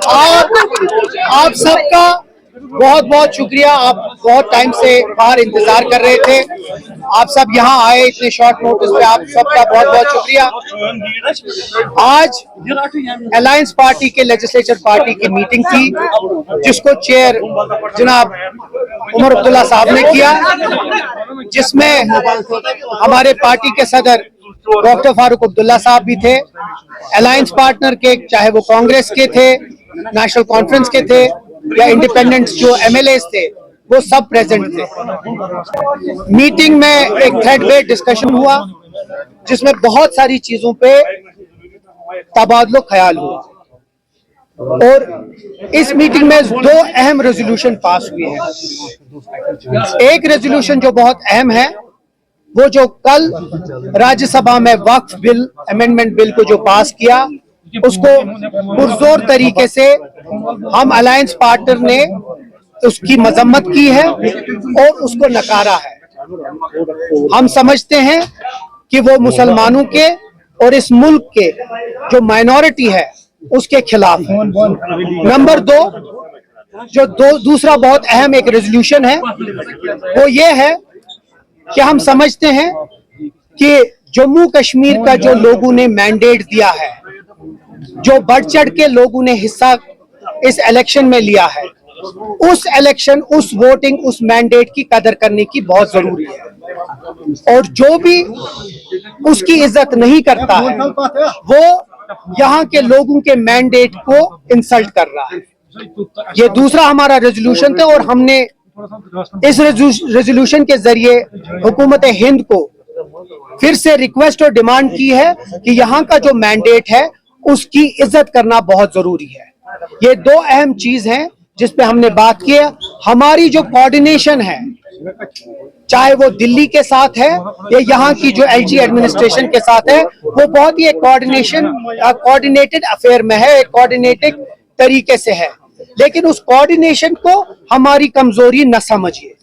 और आप सबका बहुत बहुत शुक्रिया। आप बहुत टाइम से बाहर इंतजार कर रहे थे, आप सब यहाँ आए इतने शॉर्ट नोटिस पे, आप सबका बहुत बहुत शुक्रिया। आज अलायंस पार्टी के लेजिस्लेचर पार्टी की मीटिंग थी, जिसको चेयर जनाब उमर अब्दुल्ला साहब ने किया, जिसमें हमारे पार्टी के सदर डॉक्टर फारूक अब्दुल्ला साहब भी थे, अलायंस पार्टनर के, चाहे वो कांग्रेस के थे, नेशनल कॉन्फ्रेंस के थे या इंडिपेंडेंट्स जो एमएलए थे, वो सब प्रेजेंट थे। मीटिंग में एक थ्रेड बेस्ड डिस्कशन हुआ, जिसमें बहुत सारी चीजों पे तबादलो ख्याल हुआ और इस मीटिंग में 2 अहम रेजोल्यूशन पास हुए हैं। एक रेजोल्यूशन जो बहुत अहम है, वो जो कल राज्यसभा में वक्फ बिल अमेंडमेंट बिल को जो पास किया, उसको पुरजोर तरीके से हम अलायंस पार्टनर ने उसकी मजम्मत की है और उसको नकारा है। हम समझते हैं कि वो मुसलमानों के और इस मुल्क के जो माइनॉरिटी है उसके खिलाफ है। नंबर 2 जो दूसरा बहुत अहम एक रेजोल्यूशन है, वो ये है कि हम समझते हैं कि जम्मू कश्मीर का जो लोगों ने मैंडेट दिया है, जो बढ़ चढ़ के लोगों ने हिस्सा इस इलेक्शन में लिया है, उस इलेक्शन, उस वोटिंग, उस मैंडेट की कदर करने की बहुत जरूरी है। और जो भी उसकी इज्जत नहीं करता है, वो यहाँ के लोगों के मैंडेट को इंसल्ट कर रहा है। ये दूसरा हमारा रेजोल्यूशन था और हमने इस रेजोल्यूशन के जरिए हुकूमत हिंद को फिर से रिक्वेस्ट और डिमांड की है कि यहाँ का जो मैंडेट है उसकी इज्जत करना बहुत जरूरी है। ये 2 अहम चीज हैं जिस पे हमने बात की है। हमारी जो कोऑर्डिनेशन है, चाहे वो दिल्ली के साथ है या यहाँ की जो एलजी एडमिनिस्ट्रेशन के साथ है, वो बहुत ही एक कोऑर्डिनेटेड अफेयर में है, एक कोऑर्डिनेटेड तरीके से है। लेकिन उस कोऑर्डिनेशन को हमारी कमजोरी न समझिए।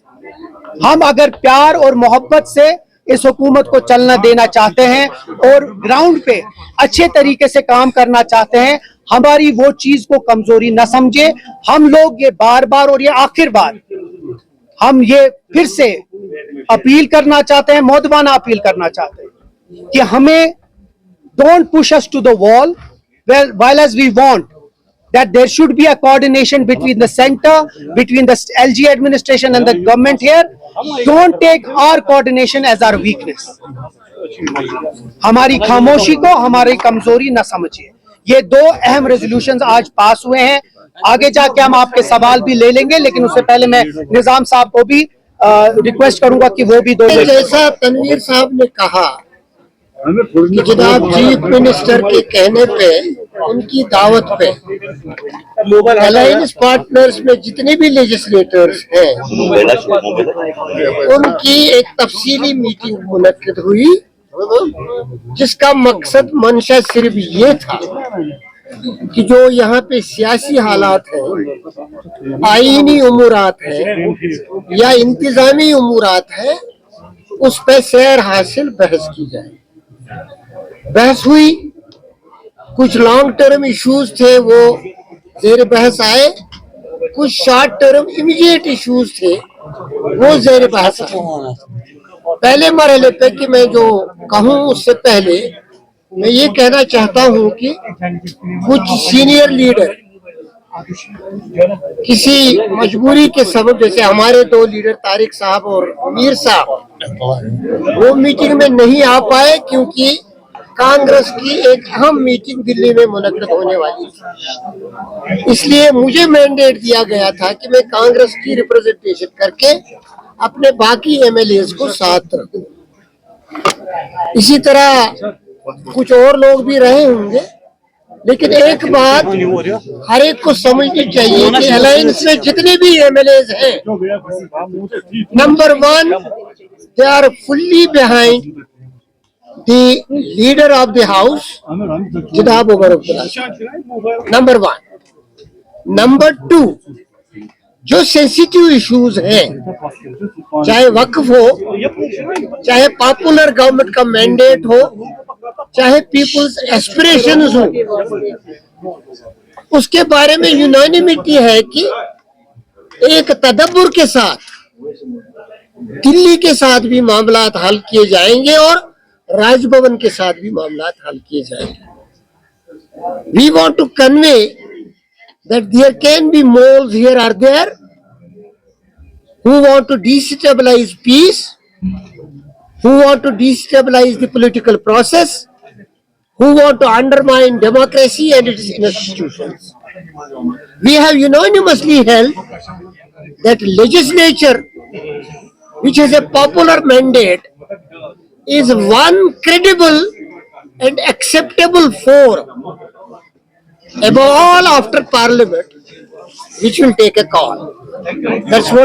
हम अगर प्यार और मोहब्बत से इस हुकूमत को चलना देना चाहते हैं और ग्राउंड पे अच्छे तरीके से काम करना चाहते हैं, हमारी वो चीज को कमजोरी न समझे। हम लोग ये बार बार और ये आखिर बार हम ये फिर से अपील करना चाहते हैं, मौदवाना अपील करना चाहते हैं कि हमें don't push us to the wall while as we want that there should be a coordination between the center, between the LG administration and the government here. Don't take our coordination as our weakness. हमारी खामोशी को हमारी कमजोरी न समझिए। ये 2 अहम resolutions आज पास हुए हैं। आगे जाके हम आपके सवाल भी ले लेंगे, लेकिन उससे पहले मैं निजाम साहब को भी रिक्वेस्ट करूंगा कि वो भी 2। जैसा तनवीर साहब ने कहा कि जनाब चीफ मिनिस्टर के कहने पे, उनकी दावत पे अलायंस पार्टनर्स में जितने भी लेजिस्लेटर्स हैं, उनकी एक तफसीली मीटिंग मुनक्किद हुई, जिसका मकसद मंशा सिर्फ ये था कि जो यहाँ पे सियासी हालात हैं, आईनी उमूरात हैं या इंतजामी उमूरात हैं, उस पे सैर हासिल बहस की जाए। बहस हुई, कुछ लॉन्ग टर्म इश्यूज थे वो जेर बहस आए, कुछ शॉर्ट टर्म इमीडिएट इश्यूज थे वो जेर बहस आए। पहले मरहले पे कि मैं जो कहूँ उससे पहले मैं ये कहना चाहता हूँ कि कुछ सीनियर लीडर किसी मजबूरी के सबब, जैसे हमारे 2 लीडर तारिक साहब और मीर साहब, वो मीटिंग में नहीं आ पाए क्योंकि कांग्रेस की एक अहम मीटिंग दिल्ली में मुनक्किद होने वाली थी। इसलिए मुझे मैंडेट दिया गया था कि मैं कांग्रेस की रिप्रेजेंटेशन करके अपने बाकी एमएलएज को साथ रखूं। इसी तरह कुछ और लोग भी रहे होंगे, लेकिन एक बात हर एक को समझनी चाहिए कि अलायंस में जितने भी एमएलएज हैं, number 1 they are fully behind the leader of the house जनाब उमर अब्दुल्ला, नंबर 1। नंबर 2, जो सेंसिटिव इश्यूज हैं, चाहे वक्फ हो, चाहे पॉपुलर गवर्नमेंट का मैंडेट हो, चाहे पीपुल्स एस्पिरेशंस हो, उसके बारे में यूनानिमिटी है कि एक तदब्बुर के साथ दिल्ली के साथ भी मामलात हल किए जाएंगे और राजभवन के साथ भी मामलात हल किए जाएंगे। We want to convey that there can be moles here or there who want to destabilize peace, who want to destabilize the political process, who want to undermine democracy and its institutions. We have unanimously held that legislature, which has a popular mandate, is one credible and acceptable forum above all after parliament, which will take a call. That's what